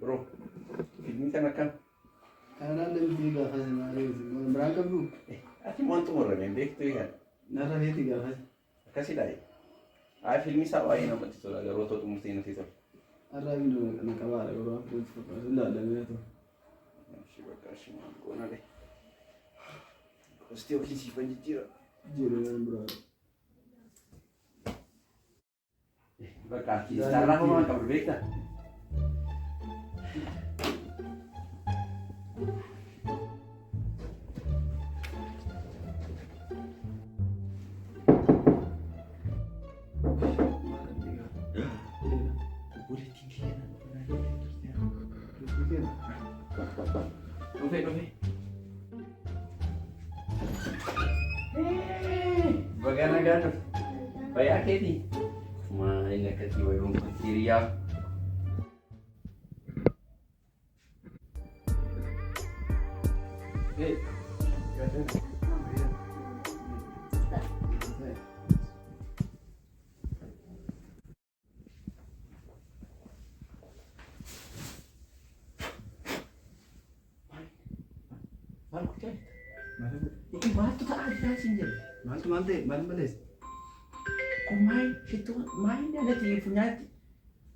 Bro, filmi kana kam? Kana lemti gafas mare berangkat bu. Ati mau tuh orang yang tu ya? Nara heti gafas. Kasih dah. Ah filmi sawa ini nama itu agar roto tu mesti nanti tu. Arra bindo nakabara bro. Sudah ada tu. Siapa kasih mau nade. Pasti oke sih penjira. Jiro bro. Berkaki. Sekarang aku mau kabar baik dah. Bagaimana Baik ni. Main nak kasi warung Syria. Hey. Malu cai. Iki batu tak ada sinjel. Malam bales. Kau main situ main ada telefonnya.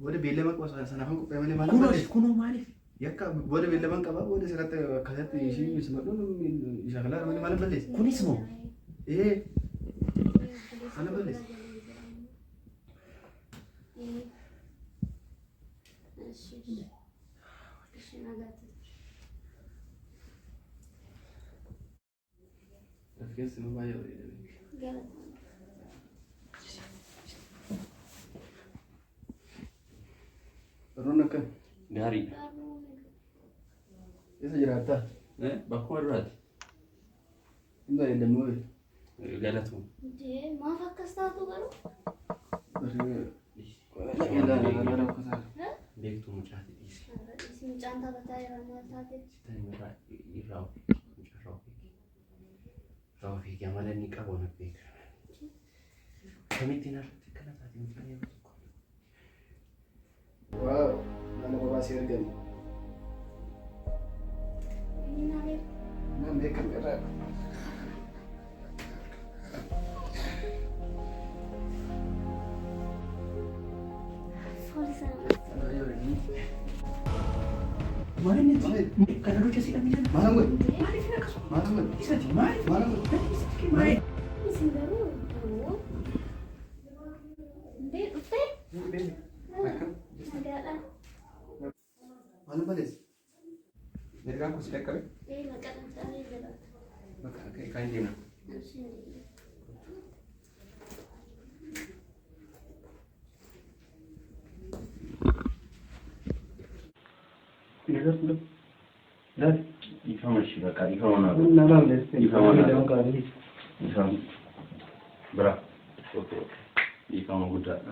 Bude bilema ko sana ko pemane malam Kuno bales. kuno mari. Yakka bude bilema ka ba bude serata khazat ishi semadu shagala mane malam bales. Kuni semua. Malam bales. Rafiki semua bayar. Rona kan Dari. isa jirata. Baku adurat. Inda ada mobil. Galat tu. Dia maaf kasih tahu baru. Ada kasar. Beg tu macam ni. Isi canta bataya ramai tadi. Kita ni merah irau. Rau fikir yang mana ni kau nak fikir. Kami tina kena tadi macam ni. Wow, mana bawa sirgan. Ini nabi. Nanti kamera. Sorry sana. Ayo ini. Mana ni? Kalau lu kasi kami sana. Mana gue? Mari kita kasih. Mana gue? Bisa di mari. Mana gue? Mari. Isi baru. Nanti uste. Agak. Mana bales? Dari kamu sudah kau? Makan tadi dah. Maka kain dia nak. Sini. Dah. Ifam sih lah, kali kau nak. Nara bales. Ifam mana? Jangan kali. Ifam. Berapa? Oke. Ifam muda.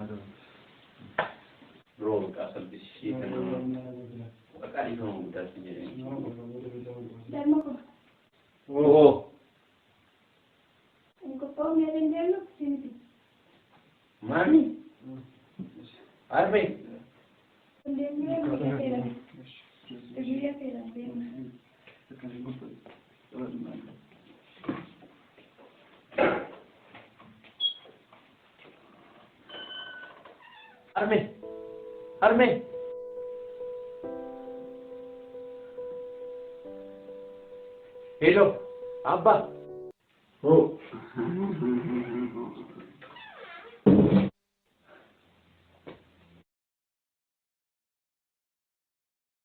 Bro, asal di sini kan. Kali kau muda sendiri. Dan mau. Oh. Engkau tahu ni ada dia nak sini. Mami. Arme. Dia ni ada dia. Dia dia. Arme. Hello, Abba. Oh.